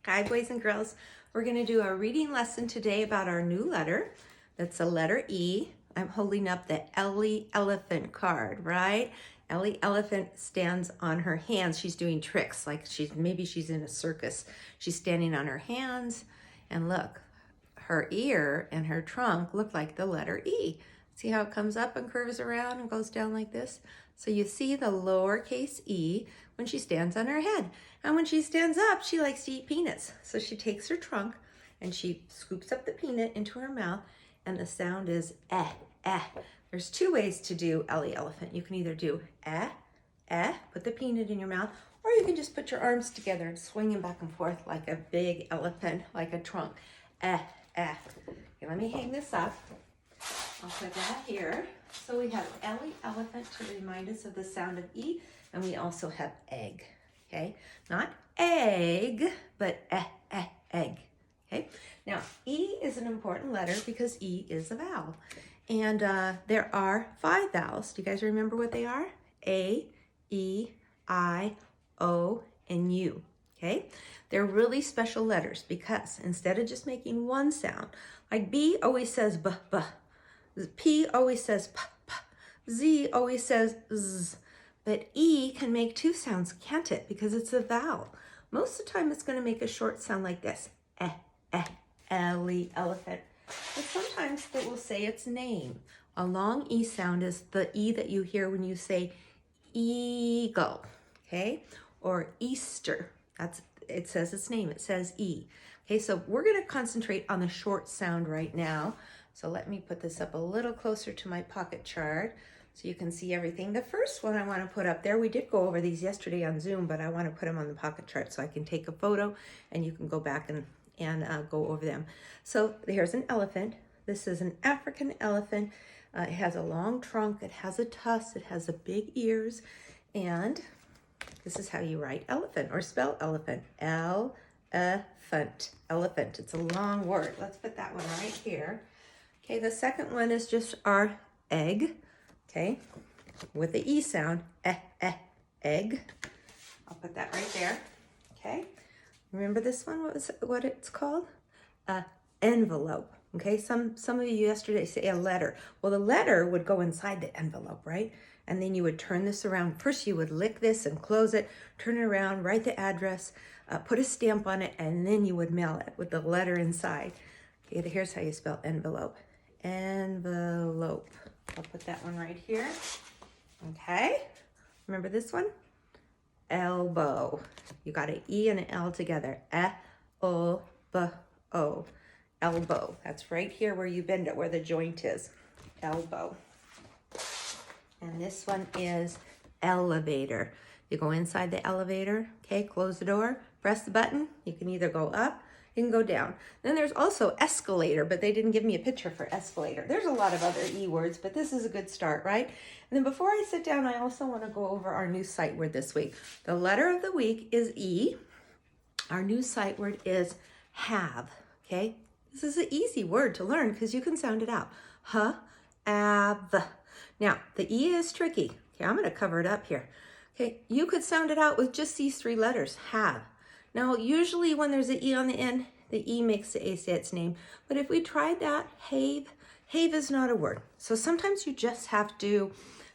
Hi, boys and girls. We're going to do a reading lesson today about our new letter. That's the letter E. I'm holding up the Ellie Elephant card, right? Ellie Elephant stands on her hands. She's doing tricks, like maybe she's in a circus. She's standing on her hands, and look, her ear and her trunk look like the letter E. See how it comes up and curves around and goes down like this? So you see the lowercase e when she stands on her head. And when she stands up, she likes to eat peanuts. So she takes her trunk and she scoops up the peanut into her mouth, and the sound is eh, eh. There's two ways to do Ellie Elephant. You can either do eh, eh, put the peanut in your mouth, or you can just put your arms together and swing them back and forth like a big elephant, like a trunk. Eh, eh. Okay, let me hang this up. I'll put that here. So we have Ellie Elephant to remind us of the sound of E, and we also have egg, okay? Not egg, but egg, okay? Now, E is an important letter because E is a vowel. And there are 5 vowels. Do you guys remember what they are? A, E, I, O, and U, okay? They're really special letters because instead of just making one sound, like B always says b, b, P always says p, p, Z always says z, but E can make 2 sounds, can't it? Because it's a vowel. Most of the time it's going to make a short sound like this, eh, Ellie Elephant. But sometimes it will say its name. A long E sound is the E that you hear when you say eagle, okay? Or Easter. It says its name, it says E. Okay, so we're going to concentrate on the short sound right now. So let me put this up a little closer to my pocket chart so you can see everything. The first one I want to put up there, we did go over these yesterday on Zoom, but I want to put them on the pocket chart so I can take a photo and you can go back and go over them. So here's an elephant. This is an African elephant. It has a long trunk, it has a tusk, it has a big ears, and this is how you write elephant or spell elephant. Elephant. Elephant. It's a long word. Let's put that one right here. Okay, the second one is just our egg, okay, with the E sound, egg. I'll put that right there, okay. Remember this one, what it's called? Envelope, okay. Some of you yesterday say a letter. Well, the letter would go inside the envelope, right? And then you would turn this around. First, you would lick this and close it, turn it around, write the address, put a stamp on it, and then you would mail it with the letter inside. Okay, here's how you spell envelope. Envelope. I'll put that one right here. Okay. Remember this one? Elbow. You got an E and an L together. E-O-B-O. Elbow. That's right here where you bend it, where the joint is. Elbow. And this one is elevator. You go inside the elevator, okay, close the door, press the button. You can either go up, you can go down. Then there's also escalator, but they didn't give me a picture for escalator. There's a lot of other E words, but this is a good start, right? And then before I sit down, I also want to go over our new sight word this week. The letter of the week is E. Our new sight word is have, okay? This is an easy word to learn because you can sound it out. Have. Now, the E is tricky. Okay, I'm going to cover it up here. Okay, you could sound it out with just these 3 letters, have. Now, usually when there's an E on the end, the E makes the A say its name. But if we tried that, have is not a word. So sometimes you just have to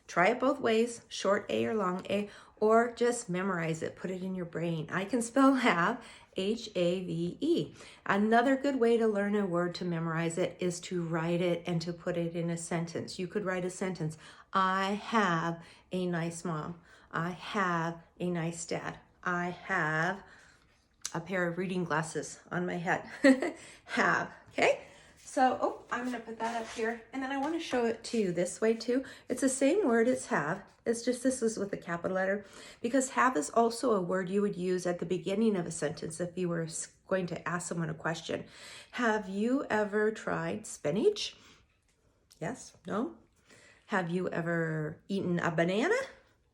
try it both ways, short A or long A, or just memorize it, put it in your brain. I can spell have, H-A-V-E. Another good way to learn a word to memorize it is to write it and to put it in a sentence. You could write a sentence. I have a nice mom. I have a nice dad. I have a pair of reading glasses on my head. Have, okay? So, I'm going to put that up here, and then I want to show it to you this way too. It's the same word as have. It's just this is with a capital letter, because have is also a word you would use at the beginning of a sentence if you were going to ask someone a question. Have you ever tried spinach? Yes? No? Have you ever eaten a banana?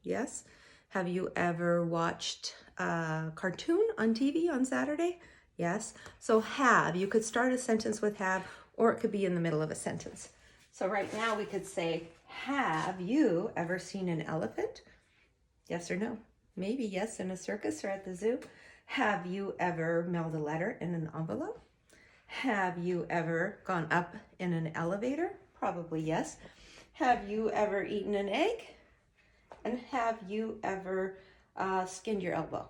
Yes. Have you ever watched a cartoon on TV on Saturday? Yes. So have, you could start a sentence with have, or it could be in the middle of a sentence. So right now we could say, have you ever seen an elephant? Yes or no? Maybe yes, in a circus or at the zoo. Have you ever mailed a letter in an envelope? Have you ever gone up in an elevator? Probably yes. Have you ever eaten an egg? And have you ever skinned your elbow?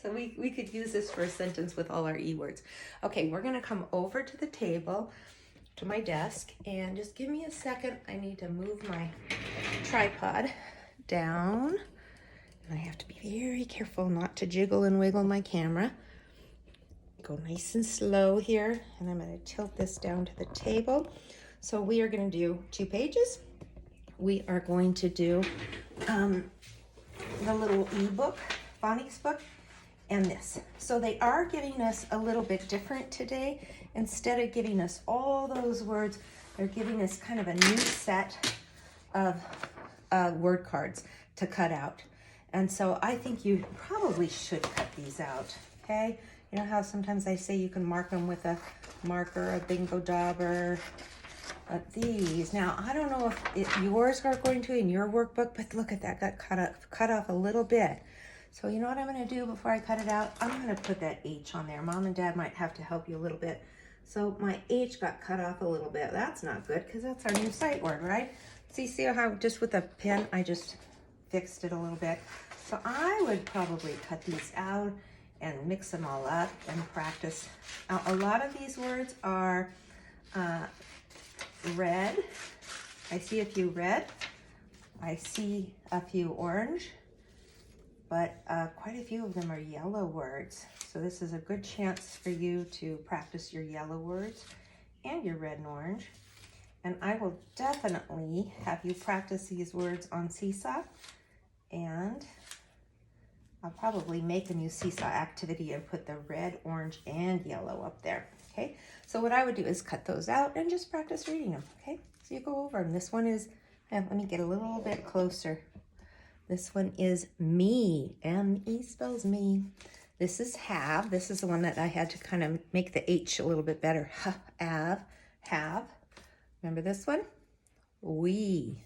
So we could use this for a sentence with all our E words. Okay, we're gonna come over to the table, to my desk, and just give me a second. I need to move my tripod down. And I have to be very careful not to jiggle and wiggle my camera. Go nice and slow here, and I'm gonna tilt this down to the table. So we are gonna do 2 pages. We are going to do the little ebook, Phonics book, and this. So they are giving us a little bit different today. Instead of giving us all those words, they're giving us kind of a new set of word cards to cut out. And so I think you probably should cut these out, okay? You know how sometimes I say you can mark them with a marker, a bingo dauber, but these, now I don't know if yours are going to in your workbook, but look at that, got cut off a little bit. So you know what I'm gonna do before I cut it out? I'm gonna put that H on there. Mom and Dad might have to help you a little bit. So my H got cut off a little bit. That's not good, because that's our new sight word, right? See how just with a pen, I just fixed it a little bit. So I would probably cut these out and mix them all up and practice. Now, a lot of these words are red. I see a few red. I see a few orange, but quite a few of them are yellow words. So this is a good chance for you to practice your yellow words and your red and orange. And I will definitely have you practice these words on Seesaw, and I'll probably make a new Seesaw activity and put the red, orange, and yellow up there, okay? So what I would do is cut those out and just practice reading them, okay? So you go over them. This one is, let me get a little bit closer. This one is me, M-E spells me. This is have. This is the one that I had to kind of make the H a little bit better. Have. Remember this one? We.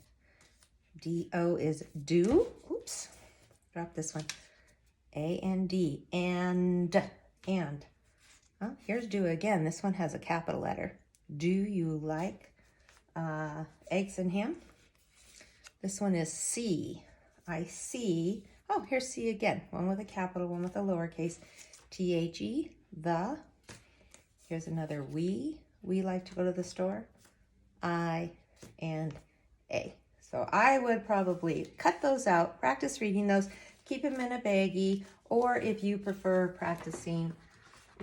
D-O is do. Oops, drop this one. A-N-D, and. Oh, here's do again. This one has a capital letter. Do you like eggs and ham? This one is see. I see. Oh, here's see again. One with a capital, one with a lowercase. T-H-E, the. Here's another we. We like to go to the store. I and A. So I would probably cut those out, practice reading those, keep them in a baggie, or if you prefer practicing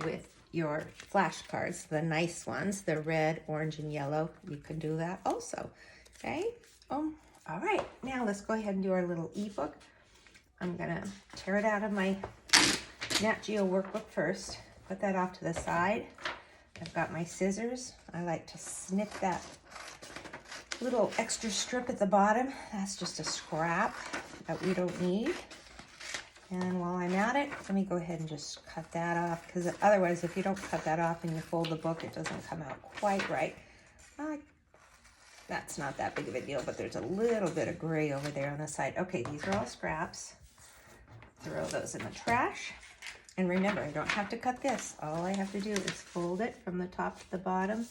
with your flashcards, the nice ones, the red, orange, and yellow, you can do that also, okay? All right, now let's go ahead and do our little ebook. I'm gonna tear it out of my Nat Geo workbook first, put that off to the side. I've got my scissors. I like to snip that little extra strip at the bottom. That's just a scrap that we don't need. And while I'm at it, let me go ahead and just cut that off, because otherwise if you don't cut that off and you fold the book, it doesn't come out quite right. That's not that big of a deal, but there's a little bit of gray over there on the side. Okay, these are all scraps. Throw those in the trash. And remember, I don't have to cut this. All I have to do is fold it from the top to the bottom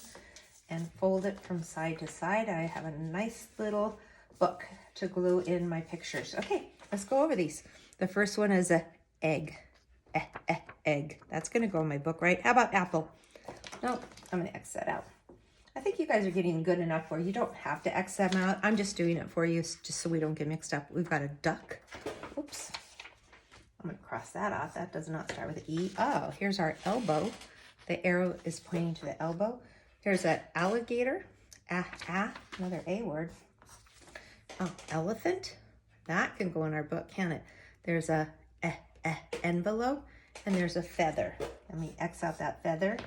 and fold it from side to side. I have a nice little book to glue in my pictures. Okay, let's go over these. The first one is a egg. Egg. That's gonna go in my book, right? How about apple? No, I'm gonna X that out. I think you guys are getting good enough where you don't have to X them out. I'm just doing it for you just so we don't get mixed up. We've got a duck. Oops. I'm gonna cross that off. That does not start with E. Oh, here's our elbow. The arrow is pointing to the elbow. There's an alligator. Another A word. Oh, elephant. That can go in our book, can it? There's a envelope, and there's a feather. Let me X out that feather.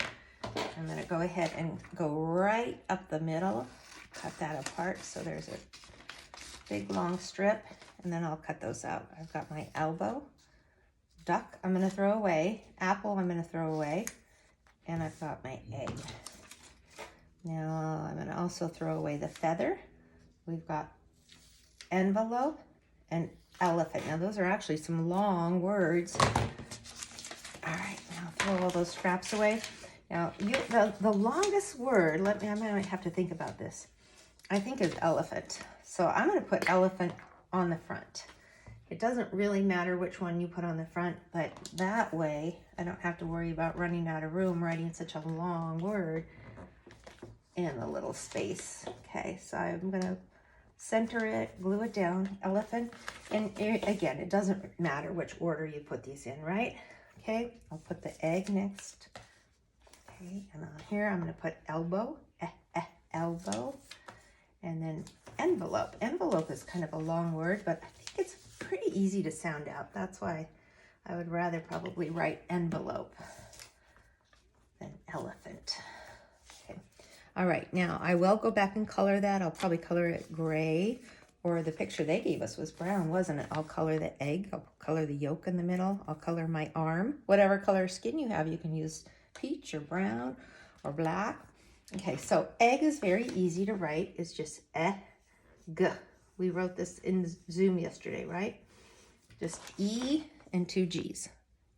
I'm gonna go ahead and go right up the middle, cut that apart. So there's a big long strip, and then I'll cut those out. I've got my elbow. Duck, I'm gonna throw away. Apple, I'm gonna throw away. And I've got my egg. Now I'm gonna also throw away the feather. We've got envelope and elephant. Now those are actually some long words. roll all those scraps away. Now, the longest word, I might have to think about this, I think is elephant. So I'm going to put elephant on the front. It doesn't really matter which one you put on the front, but that way I don't have to worry about running out of room writing such a long word in a little space. Okay, so I'm going to center it, glue it down, elephant. And again, it doesn't matter which order you put these in, right? Okay, I'll put the egg next. Okay, and on here I'm going to put elbow, elbow, and then envelope. Envelope is kind of a long word, but I think it's pretty easy to sound out. That's why I would rather probably write envelope than elephant. Okay. All right, now I will go back and color that. I'll probably color it gray, or the picture they gave us was brown, wasn't it? I'll color the egg. I'll color the yolk in the middle. I'll color my arm. Whatever color skin you have, you can use peach or brown or black. Okay, so egg is very easy to write. It's just egg. We wrote this in Zoom yesterday, right? Just E and 2 G's.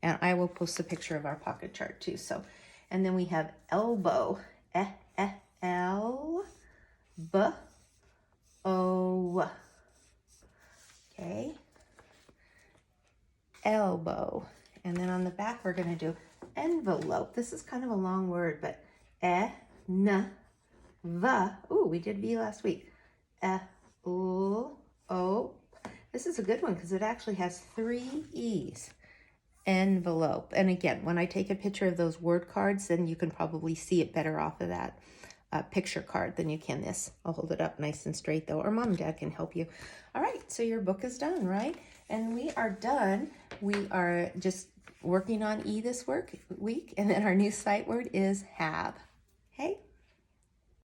And I will post a picture of our pocket chart too. So, and then we have elbow. L B O. Okay. Elbow. And then on the back we're going to do envelope. This is kind of a long word, but N V. Ooh, we did V last week. L O. This is a good one because it actually has 3 E's. Envelope. And again, when I take a picture of those word cards, then you can probably see it better off of that picture card than you can this. I'll hold it up nice and straight though, or mom and dad can help you. All right, so your book is done, right? And we are done. We are just working on E this week, and then our new sight word is have. Okay?